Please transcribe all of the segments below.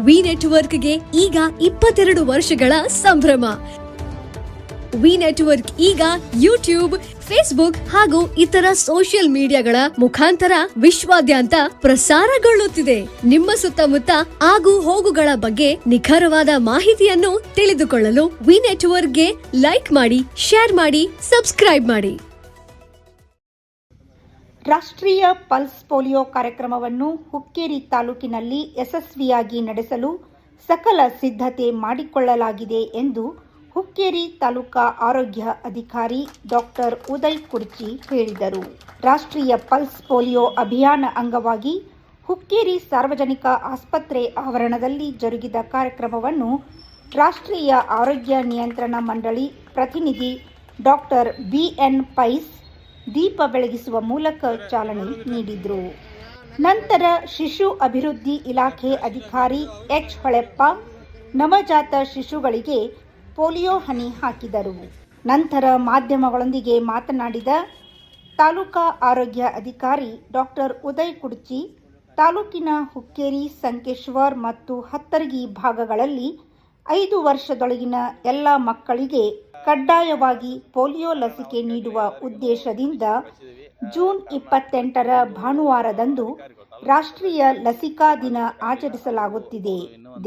V ನೆಟ್ವರ್ಕ್ಗೆ ಈಗ 22 ವರ್ಷಗಳ ಸಂಭ್ರಮ. ವಿ ನೆಟ್ವರ್ಕ್ ಈಗ ಯೂಟ್ಯೂಬ್, ಫೇಸ್ಬುಕ್ ಹಾಗೂ ಇತರ ಸೋಷಿಯಲ್ ಮೀಡಿಯಾಗಳ ಮುಖಾಂತರ ವಿಶ್ವಾದ್ಯಂತ ಪ್ರಸಾರಗೊಳ್ಳುತ್ತಿದೆ. ನಿಮ್ಮ ಸುತ್ತಮುತ್ತ ಆಗು ಹೋಗುಗಳ ಬಗ್ಗೆ ನಿಖರವಾದ ಮಾಹಿತಿಯನ್ನು ತಿಳಿದುಕೊಳ್ಳಲು ವಿ ನೆಟ್ವರ್ಕ್ಗೆ ಲೈಕ್ ಮಾಡಿ, ಶೇರ್ ಮಾಡಿ, ಸಬ್ಸ್ಕ್ರೈಬ್ ಮಾಡಿ. ರಾಷ್ಟ್ರೀಯ ಪಲ್ಸ್ ಪೋಲಿಯೋ ಕಾರ್ಯಕ್ರಮವನ್ನು ಹುಕ್ಕೇರಿ ತಾಲೂಕಿನಲ್ಲಿ ಯಶಸ್ವಿಯಾಗಿ ನಡೆಸಲು ಸಕಲ ಸಿದ್ಧತೆ ಮಾಡಿಕೊಳ್ಳಲಾಗಿದೆ ಎಂದು ಹುಕ್ಕೇರಿ ತಾಲೂಕಾ ಆರೋಗ್ಯ ಅಧಿಕಾರಿ ಡಾಕ್ಟರ್ ಉದಯ್ ಕುರ್ಚಿ ಹೇಳಿದರು. ರಾಷ್ಟ್ರೀಯ ಪಲ್ಸ್ ಪೋಲಿಯೋ ಅಭಿಯಾನ ಅಂಗವಾಗಿ ಹುಕ್ಕೇರಿ ಸಾರ್ವಜನಿಕ ಆಸ್ಪತ್ರೆ ಆವರಣದಲ್ಲಿ ಜರುಗಿದ ಕಾರ್ಯಕ್ರಮವನ್ನು ರಾಷ್ಟ್ರೀಯ ಆರೋಗ್ಯ ನಿಯಂತ್ರಣ ಮಂಡಳಿ ಪ್ರತಿನಿಧಿ ಡಾಕ್ಟರ್ ಬಿಎನ್ ಪೈಸ್ ದೀಪ ಬೆಳಗಿಸುವ ಮೂಲಕ ಚಾಲನೆ ನೀಡಿದರು. ನಂತರ ಶಿಶು ಅಭಿವೃದ್ಧಿ ಇಲಾಖೆ ಅಧಿಕಾರಿ ಎಚ್ ಹೊಳೆಪ್ಪ ನವಜಾತ ಶಿಶುಗಳಿಗೆ ಪೋಲಿಯೋ ಹನಿ ಹಾಕಿದರು. ನಂತರ ಮಾಧ್ಯಮಗಳೊಂದಿಗೆ ಮಾತನಾಡಿದ ತಾಲೂಕಾ ಆರೋಗ್ಯ ಅಧಿಕಾರಿ ಡಾಕ್ಟರ್ ಉದಯ್ ಕುರ್ಚಿ, ತಾಲೂಕಿನ ಹುಕ್ಕೇರಿ, ಸಂಕೇಶ್ವರ್ ಮತ್ತು ಹತ್ತರಗಿ ಭಾಗಗಳಲ್ಲಿ 5 ವರ್ಷದೊಳಗಿನ ಎಲ್ಲ ಮಕ್ಕಳಿಗೆ ಕಡ್ಡಾಯವಾಗಿ ಪೋಲಿಯೋ ಲಸಿಕೆ ನೀಡುವ ಉದ್ದೇಶದಿಂದ ಜೂನ್ 28ರ ಭಾನುವಾರದಂದು ರಾಷ್ಟ್ರೀಯ ಲಸಿಕಾ ದಿನ ಆಚರಿಸಲಾಗುತ್ತಿದೆ.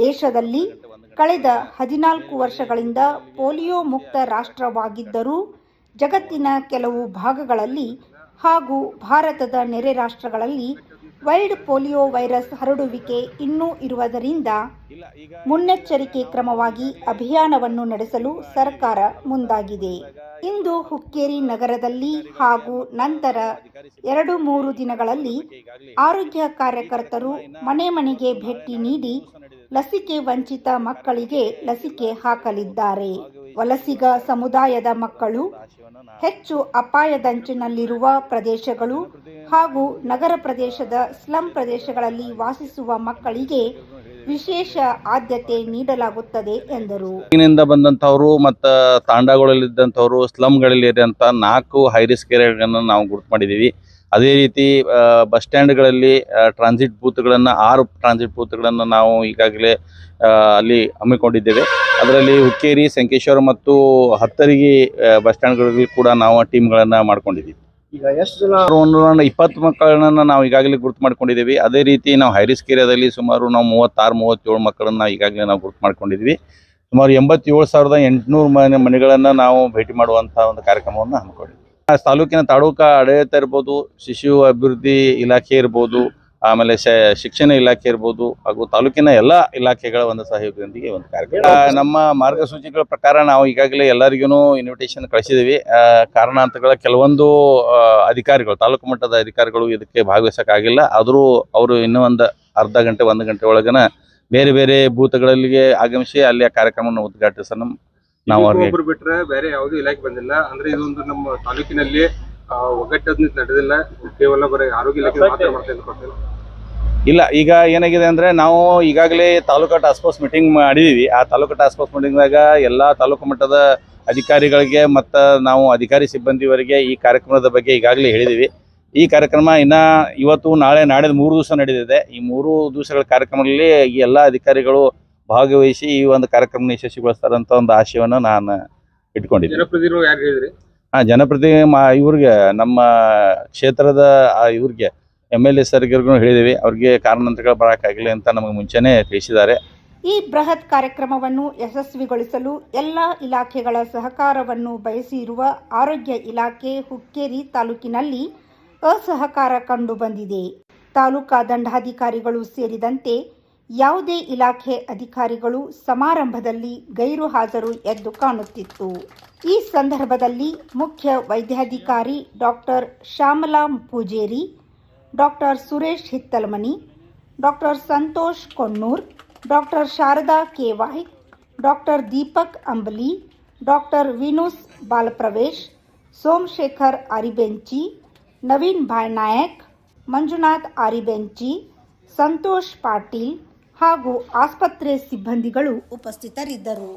ದೇಶದಲ್ಲಿ ಕಳೆದ 14 ವರ್ಷಗಳಿಂದ ಪೋಲಿಯೋ ಮುಕ್ತ ರಾಷ್ಟ್ರವಾಗಿದ್ದರೂ ಜಗತ್ತಿನ ಕೆಲವು ಭಾಗಗಳಲ್ಲಿ ಹಾಗೂ ಭಾರತದ ನೆರೆ ರಾಷ್ಟ್ರಗಳಲ್ಲಿ ವೈಲ್ಡ್ ಪೋಲಿಯೋ ವೈರಸ್ ಹರಡುವಿಕೆ ಇನ್ನೂ ಇರುವುದರಿಂದ ಮುನ್ನೆಚ್ಚರಿಕೆ ಕ್ರಮವಾಗಿ ಅಭಿಯಾನವನ್ನು ನಡೆಸಲು ಸರ್ಕಾರ ಮುಂದಾಗಿದೆ. ಇಂದು ಹುಕ್ಕೇರಿ ನಗರದಲ್ಲಿ ಹಾಗೂ ನಂತರ 2-3 ದಿನಗಳಲ್ಲಿ ಆರೋಗ್ಯ ಕಾರ್ಯಕರ್ತರು ಮನೆ ಮನೆಗೆ ಭೇಟಿ ನೀಡಿ ಲಸಿಕೆ ವಂಚಿತ ಮಕ್ಕಳಿಗೆ ಲಸಿಕೆ ಹಾಕಲಿದ್ದಾರೆ. ವಲಸಿಗ ಸಮುದಾಯದ ಮಕ್ಕಳು, ಹೆಚ್ಚು ಅಪಾಯದಂಚಿನಲ್ಲಿರುವ ಪ್ರದೇಶಗಳು ಹಾಗೂ ನಗರ ಪ್ರದೇಶದ ಸ್ಲಂ ಪ್ರದೇಶಗಳಲ್ಲಿ ವಾಸಿಸುವ ಮಕ್ಕಳಿಗೆ ವಿಶೇಷ ಆದ್ಯತೆ ನೀಡಲಾಗುತ್ತದೆ ಎಂದರು. ಬಂದಂತವರು ಮತ್ತು ತಾಂಡಾಗಳಲ್ಲಿದ್ದಂಥವರು, ಸ್ಲಮ್ಗಳಲ್ಲಿ ಇರುವಂಥ 4 ಹೈರಿಸ್ಕ್ ಏರಿಯಾಗಳನ್ನು ನಾವು ಗುರುತು ಮಾಡಿದ್ದೀವಿ. ಅದೇ ರೀತಿ ಬಸ್ ಸ್ಟ್ಯಾಂಡ್ಗಳಲ್ಲಿ ಟ್ರಾನ್ಸಿಟ್ ಬೂತ್ಗಳನ್ನು 6 ಟ್ರಾನ್ಸಿಟ್ ಬೂತ್ಗಳನ್ನು ನಾವು ಈಗಾಗಲೇ ಅಲ್ಲಿ ಹಮ್ಮಿಕೊಂಡಿದ್ದೇವೆ. ಅದರಲ್ಲಿ ಹುಕ್ಕೇರಿ, ಸಂಕೇಶ್ವರ ಮತ್ತು ಹತ್ತರಗಿ ಬಸ್ ಸ್ಟ್ಯಾಂಡ್ಗಳಲ್ಲಿ ಕೂಡ ನಾವು ಟೀಮ್ಗಳನ್ನು ಮಾಡ್ಕೊಂಡಿದ್ದೀವಿ. ಈಗ ಎಷ್ಟು ಜನ? 20 ಮಕ್ಕಳನ್ನ ನಾವು ಈಗಾಗಲೇ ಗುರುತು ಮಾಡ್ಕೊಂಡಿದ್ದೀವಿ. ಅದೇ ರೀತಿ ನಾವು ಹೈರಿಸ್ಕ್ ಏರಿಯಾದಲ್ಲಿ ಸುಮಾರು ನಾವು 36-37 ಮಕ್ಕಳನ್ನು ಈಗಾಗಲೇ ನಾವು ಗುರುತು ಮಾಡ್ಕೊಂಡಿದ್ದೀವಿ. ಸುಮಾರು 87,800 ಮನೆಗಳನ್ನು ನಾವು ಭೇಟಿ ಮಾಡುವಂಥ ಒಂದು ಕಾರ್ಯಕ್ರಮವನ್ನು ಹಮ್ಮಿಕೊಂಡಿದ್ದೀವಿ. ತಾಲೂಕಿನ ತಾಲೂಕಾ ಆಡಳಿತ ಇರ್ಬೋದು, ಶಿಶು ಅಭಿವೃದ್ಧಿ ಇಲಾಖೆ ಇರ್ಬೋದು, ಆಮೇಲೆ ಶಿಕ್ಷಣ ಇಲಾಖೆ ಇರ್ಬೋದು ಹಾಗೂ ತಾಲೂಕಿನ ಎಲ್ಲ ಇಲಾಖೆಗಳ ಒಂದು ಸಹಯೋಗದೊಂದಿಗೆ ಒಂದು ಕಾರ್ಯಕ್ರಮ. ನಮ್ಮ ಮಾರ್ಗಸೂಚಿಗಳ ಪ್ರಕಾರ ನಾವು ಈಗಾಗಲೇ ಎಲ್ಲರಿಗೂ ಇನ್ವಿಟೇಷನ್ ಕಳಿಸಿದ್ದೀವಿ. ಕಾರಣಾಂತರಗಳ ಕೆಲವೊಂದು ಅಧಿಕಾರಿಗಳು, ತಾಲೂಕು ಮಟ್ಟದ ಅಧಿಕಾರಿಗಳು ಇದಕ್ಕೆ ಭಾಗವಹಿಸೋಕ್ಕಾಗಿಲ್ಲ. ಆದರೂ ಅವರು ಇನ್ನೂ ಒಂದು ಅರ್ಧ ಗಂಟೆ 1 ಗಂಟೆ ಒಳಗನ ಬೇರೆ ಬೇರೆ ಬೂತ್ಗಳಿಗೆ ಆಗಮಿಸಿ ಅಲ್ಲಿ ಆ ಕಾರ್ಯಕ್ರಮವನ್ನು ಉದ್ಘಾಟಿಸಲು ನಾವು ಒಬ್ಬರು ಬಿಟ್ಟರೆ ಬೇರೆ ಯಾವುದೂ ಇಲಾಖೆ ಬಂದಿಲ್ಲ. ಅಂದ್ರೆ ಇದೊಂದು ನಮ್ಮ ತಾಲೂಕಿನಲ್ಲಿ ಒಗ್ಗಟ್ಟು ನಡೆದಿಲ್ಲ, ಕೇವಲ ಬರೀ ಆರೋಗ್ಯ ಇಲಾಖೆ ಮಾತ್ರ ಮಾಡ್ತಾ ಇಲ್ಲ. ಈಗ ಏನಾಗಿದೆ ಅಂದರೆ ನಾವು ಈಗಾಗಲೇ ತಾಲೂಕು ಟಾಸ್ಕ್ ಫೋರ್ಸ್ ಮೀಟಿಂಗ್ ಮಾಡಿದ್ದೀವಿ. ಆ ತಾಲೂಕು ಟಾಸ್ಕ್ ಫೋರ್ಸ್ ಮೀಟಿಂಗ್ದಾಗ ಎಲ್ಲ ತಾಲೂಕು ಮಟ್ಟದ ಅಧಿಕಾರಿಗಳಿಗೆ ಮತ್ತು ನಾವು ಅಧಿಕಾರಿ ಸಿಬ್ಬಂದಿಯವರಿಗೆ ಈ ಕಾರ್ಯಕ್ರಮದ ಬಗ್ಗೆ ಈಗಾಗಲೇ ಹೇಳಿದ್ದೀವಿ. ಈ ಕಾರ್ಯಕ್ರಮ ಇನ್ನು ಇವತ್ತು, ನಾಳೆ, ನಾಡಿದ್ದು 3 ದಿವಸ ನಡೆದಿದೆ. ಈ 3 ದಿವಸಗಳ ಕಾರ್ಯಕ್ರಮದಲ್ಲಿ ಈ ಎಲ್ಲ ಅಧಿಕಾರಿಗಳು ಭಾಗವಹಿಸಿ ಈ ಒಂದು ಕಾರ್ಯಕ್ರಮ ಯಶಸ್ವಿಗೊಳಿಸ್ತಾರಂತ ಒಂದು ಆಶಯವನ್ನು ನಾನು ಇಟ್ಕೊಂಡಿದ್ದೀನಿ. ಜನಪ್ರತಿನಿಧಿಗಳು ಯಾರು ಹೇಳಿದ್ರಿ? ಜನಪ್ರತಿನಿಧಿ ಇವ್ರಿಗೆ, ನಮ್ಮ ಕ್ಷೇತ್ರದ ಇವ್ರಿಗೆ MLA ಸರ್ಗೂ ಹೇಳಿದ್ದೀವಿ. ಅವ್ರಿಗೆ ಕಾರಣಾಂತರಗಳು ಬರೋಕ್ಕಾಗಲಿ ಅಂತ ನಮಗೆ ಮುಂಚೆನೇ ತಿಳಿಸಿದ್ದಾರೆ. ಈ ಬೃಹತ್ ಕಾರ್ಯಕ್ರಮವನ್ನು ಯಶಸ್ವಿಗೊಳಿಸಲು ಎಲ್ಲ ಇಲಾಖೆಗಳ ಸಹಕಾರವನ್ನು ಬಯಸಿರುವ ಆರೋಗ್ಯ ಇಲಾಖೆ ಹುಕ್ಕೇರಿ ತಾಲೂಕಿನಲ್ಲಿ ಅಸಹಕಾರ ಕಂಡು ಬಂದಿದೆ. ತಾಲೂಕಾ ದಂಡಾಧಿಕಾರಿಗಳು ಸೇರಿದಂತೆ ಯಾವುದೇ ಇಲಾಖೆ ಅಧಿಕಾರಿಗಳು ಸಮಾರಂಭದಲ್ಲಿ ಗೈರು ಹಾಜರು ಎದ್ದು ಕಾಣುತ್ತಿತ್ತು. ಈ ಸಂದರ್ಭದಲ್ಲಿ ಮುಖ್ಯ ವೈದ್ಯಾಧಿಕಾರಿ doctor Shyamala Poojeri, doctor Suresh Hittalamani, doctor Santosh Konnur, doctor Sharada Kevay, doctor Deepak Ambali, doctor Vinus Balapravesh, Somashekhar Aribenchi, Naveen Bhai Nayak, Manjunath Aribenchi, Santosh Patil ಹಾಗೂ ಆಸ್ಪತ್ರೆ ಸಿಬ್ಬಂದಿಗಳು ಉಪಸ್ಥಿತರಿದ್ದರು.